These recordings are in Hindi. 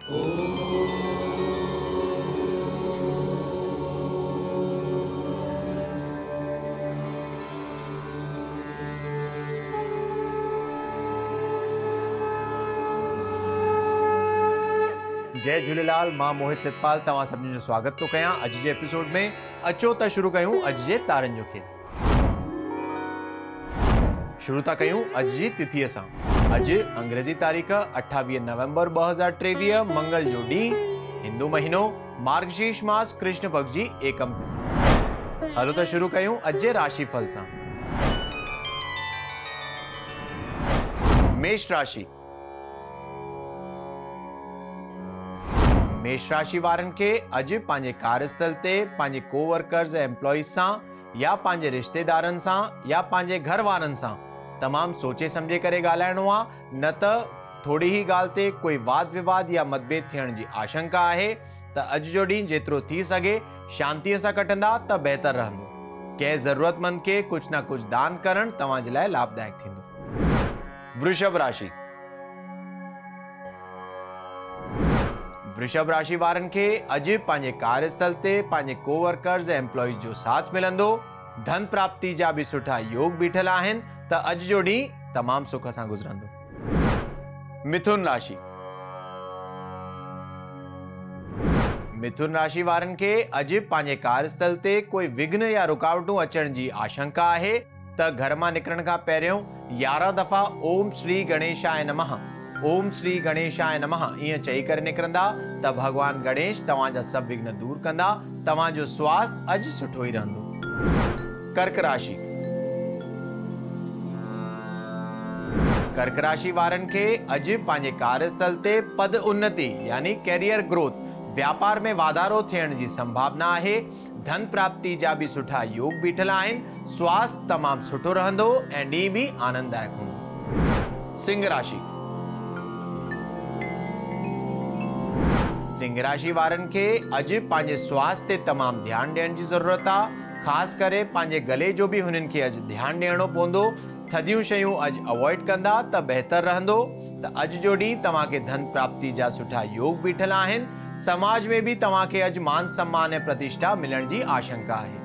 जय झूलेलाल। मां मोहित सतपाल तव्हां सभिनी जो स्वागत तो कयां अॼु जे एपिसोड में। अचो त शुरू कयूं अॼु जे तारनि जो खेल। शुरू था कयूं अॼु जी तिथीअ सां। अॼु अंग्रेजी तारीख़ 28 नवंबर 2023 मंगल जो ॾींहुं, हिंदू महीनो मार्गशीर्ष मास कृष्ण पक्ष जी एकम तिथि। हलो त शुरू कयूं अॼु जे राशिफल सां। मेष राशि। मेष राशि वारनि खे अॼु पंहिंजे कार्यस्थल ते पंहिंजे कोवर्कर्स ऐं एम्प्लॉइज सां या पंहिंजे रिश्तेदारनि सां या पंहिंजे घर वारनि सां तमामु सोचे सम्झे करे ॻाल्हाइणो आहे, न त थोरी ई ॻाल्हि ते कोई वाद विवाद या मतभेद थियण जी आशंका आहे। त अॼु जो ॾींहुं जेतिरो थी सघे शांतीअ सां कटंदा त बहितर रहंदो। कंहिं ज़रूरतमंद खे कुझु न कुझु दान करणु तव्हां जे लाइ लाभदायक थींदो। वृषभ राशि। वृषभ राशि वारनि खे अॼु पंहिंजे कार्यस्थल ते पंहिंजे कोवर्कर्स ऐं एम्प्लॉइज जो साथ मिलंदो। धन प्राप्ति जा बि सुठा योग बीठल आहिनि। त अॼु जो ॾींहुं तमामु सुख सां गुज़रंदो। मिथुन राशि। मिथुन राशि वारनि खे अॼु पंहिंजे कार्यस्थल ते कोई विघ्न या रुकावटूं अचण जी आशंका आहे। त घर मां निकिरण खां पहिरियों 11 दफ़ा ओम श्री गणेशाय नमः, ओम श्री गणेशाय नमः ईअं चई करे निकिरंदा त भगवान गणेश तव्हांजा सभु विघ्न दूर कंदा। तव्हांजो स्वास्थ्य अॼु सुठो ई रहंदो। कर्क राशि। कर्क राशि वारनि खे अॼु पंहिंजे कार्यस्थल ते पद उन्नति यानी कैरियर ग्रोथ, व्यापार में वाधारो थियण जी संभावना आहे। धन प्राप्ति जा बि सुठा योग बीठल आहिनि। स्वास्थ्य तमामु सुठो रहंदो ऐं ॾींहुं बि आनंददायक हूंदो। सिंह राशि। सिंह राशि वारनि खे अॼु पंहिंजे स्वास्थ्य ते तमामु ध्यानु ॾियण जी ज़रूरत आहे। ख़ासि करे पंहिंजे गले जो बि हुननि खे अॼु ध्यानु ॾियणो पवंदो। थधियूं शयूं अॼु अवॉइड कंदा त बहितर रहंदो। त अॼु जो ॾींहुं तव्हांखे धन प्राप्ति जा सुठा योग बीठल आहिनि। समाज में भी तव्हांखे अॼु मान सम्मान ऐं प्रतिष्ठा मिलण जी आशंका आहे।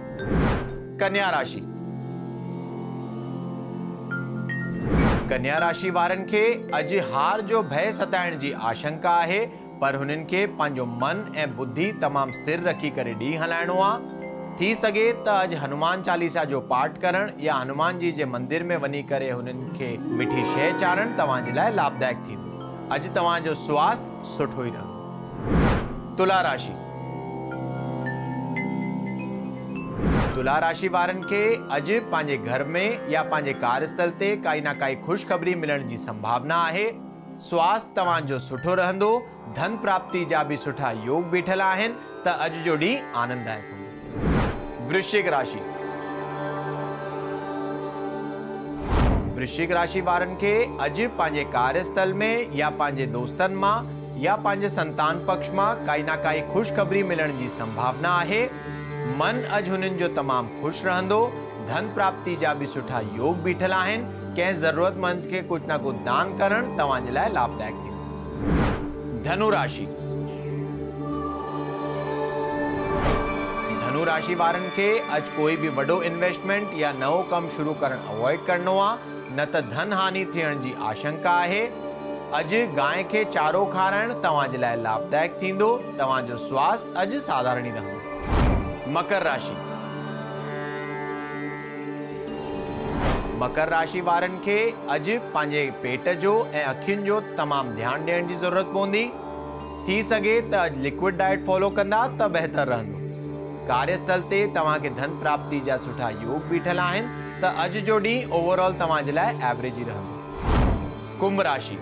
कन्या राशि। कन्या राशि वारनि खे अॼु हार जो भय सताइण जी आशंका आहे, पर हुननि खे पंहिंजो मन ऐं बुद्धि तमामु स्थिर रखी करे ॾींहुं हलाइणो आहे। थी सघे त अॼु हनुमान चालीसा जो पाठ करणु या हनुमान जी जे मंदिर में वञी करे हुननि खे मिठी शइ चाढ़णु तव्हां जे लाइ लाभदायक थींदो। अॼु तव्हांजो स्वास्थ्य सुठो ई रहंदो। तुला राशि। तुला राशि वारनि खे अॼु पंहिंजे घर में या पंहिंजे कार्यस्थल ते काई न काई ख़ुशख़बरी मिलण जी संभावना आहे। स्वास्थ्य तव्हांजो सुठो रहंदो। धन प्राप्ति जा बि सुठा योग बीठल आहिनि। त अॼु जो ॾींहुं आनंददायक हूंदो। वृश्चिक राशि। वृश्चिक राशि वारनि खे अॼु पंहिंजे कार्यस्थल में या पंहिंजे दोस्तनि मां या पंहिंजे संतान पक्ष मां काई न काई ख़ुशख़बरी मिलण जी संभावना आहे। मन अॼु हुननि जो तमामु ख़ुशि रहंदो। धन प्राप्ति जा बि सुठा योग बीठल आहिनि। कंहिं ज़रूरतमंद खे कुझु न कुझु दान करणु तव्हां जे लाइ लाभदायक थींदो। धनु राशि। धनु राशि वारनि खे अॼु कोई बि वॾो इन्वेस्टमेंट या नओं कमु शुरू करणु अवॉइड करणो आहे, न त धन हानि थियण जी आशंका आहे। अॼु गांइ खे चारो खाराइणु तव्हां जे लाइ लाभदायक थींदो। तव्हांजो स्वास्थ्य अॼु साधारण ई रहंदो। मकर राशि। मकर राशि वारनि खे अॼु पंहिंजे पेट जो ऐं अखियुनि जो तमामु ध्यानु ॾियण जी ज़रूरत पवंदी। थी सघे त अॼु लिक्विड डाइट फॉलो कंदा त बहितर रहंदो। कार्यस्थल ते तव्हांखे धन प्राप्ति जा सुठा योग बीठल आहिनि। त अॼु जो ॾींहुं ओवरऑल तव्हां जे लाइ एवरेज ई रहंदो। कुंभ राशि।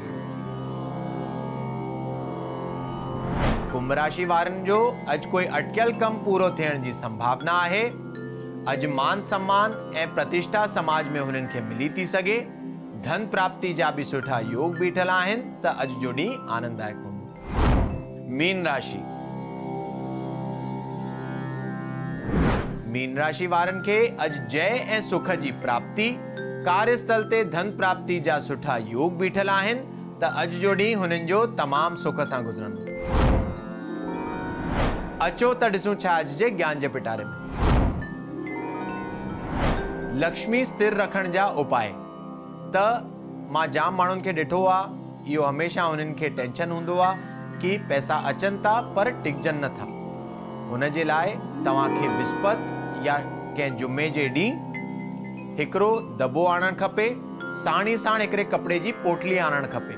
कुंभ राशि वारनि जो अॼु कोई अटकियल कमु पूरो थियण जी संभावना आहे। अॼु मान सम्मान ऐं प्रतिष्ठा समाज में हुननि खे मिली थी सघे। धन प्राप्ति जा बि सुठा योग बीठल आहिनि। त अॼु जो ॾींहुं आनंददायक हूंदो। मीन राशि। मीन राशि वारनि खे अॼु जय ऐं सुख जी प्राप्ति, कार्यस्थल ते धन प्राप्ति जा सुठा योग बीठल आहिनि। त अॼु जो ॾींहुं हुननि जो तमामु सुख सां गुज़रंदो। अचो त ॾिसूं छा अॼु जे ज्ञान जे पिटारे में। लक्ष्मी स्थिर रखण जा उपाय। त मां जाम माण्हुनि खे ॾिठो आहे, इहो हमेशह उन्हनि खे टेंशन हूंदो आहे कि पैसा अचनि था पर टिकजनि नथा। हुन जे लाइ तव्हांखे विस्पति या कंहिं जुमे जे ॾींहुं हिकिड़ो दॿो आणणु खपे, साण ई साण हिकिड़े कपिड़े जी पोटली आणणु खपे।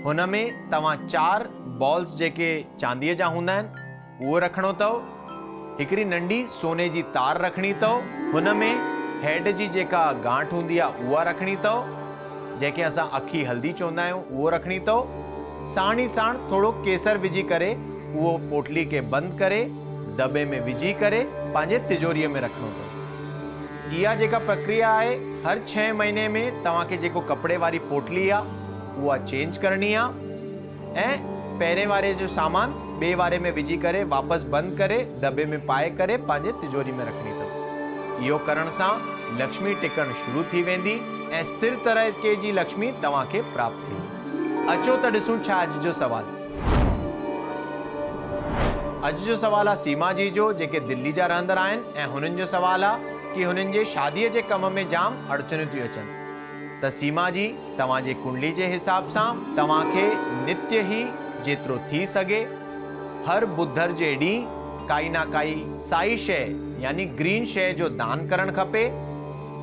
हुन में तव्हां 4 बॉल्स जेके चांदीअ जा हूंदा आहिनि उहो रखिणो अथव। हिकिड़ी नंढी सोने जी तार रखणी अथव। हुन में हेड जी जेका गांठ हूंदी आहे उहा रखणी अथव, जंहिंखे असां अखी हल्दी चवंदा आहियूं, उहो रखणी अथव। साण ई साण थोरो केसर विझी करे उहो पोटली खे बंदि करे दॿे में विझी करे पंहिंजे तिजोरीअ में रखिणो अथव। इहा जेका प्रक्रिया आहे, हर 6 महीने में तव्हांखे जेको कपिड़े वारी पोटली आहे उहा चेंज करणी आहे ऐं पहिरें वारे जो सामान ॿिए वारे में विझी करे वापसि बंदि करे दॿे में पाए करे पंहिंजे तिजोरी में रखणी अथव। इहो करण सां लक्ष्मी टिकणु शुरू थी वेंदी ऐं स्थिर तरीक़े जी लक्ष्मी तव्हांखे प्राप्त थींदी। अचो त ॾिसूं छा अॼु जो सवाल। अॼु जो सवाल आहे सीमा जी जो, जेके दिल्ली जा रहंदड़ आहिनि ऐं हुननि जो सवाल आहे कि हुननि जे शादीअ जे कम में जाम अड़चनियूं थियूं अचनि। त सीमा जी, तव्हांजे कुंडली जे हिसाब सां तव्हांखे नित्य ई जेतिरो थी सघे हर बुधर जे ॾींहुं काई ना काई साई शइ यानी ग्रीन शइ जो दान करणु खपे।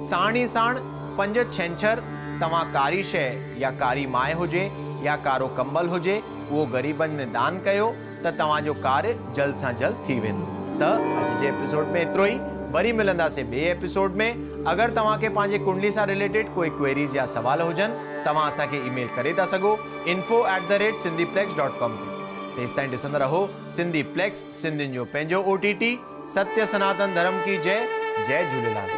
साण ई साण 5 छंछर तव्हां कारी शइ या कारी माए हुजे या कारो कंबल हुजे उहो ग़रीबनि में दान कयो त तव्हांजो कार्य जल्द सां जल्द थी वेंदो। त अॼु जे एपिसोड में एतिरो ई। वरी मिलंदासीं ॿिए एपिसोड में। अगरि तव्हांखे पंहिंजे कुंडली सां रिलेटेड कोई क्वेरीज़ या सवाल हुजनि तव्हां असांखे ईमेल करे था सघो info@sindhiplex.com ते। तेसि ताईं ॾिसंदा रहो सिंधीप्लेक्स, सिंधियुनि जो पंहिंजो OTT। सत्य सनातन धर्म की जय। जय झूलेलाल।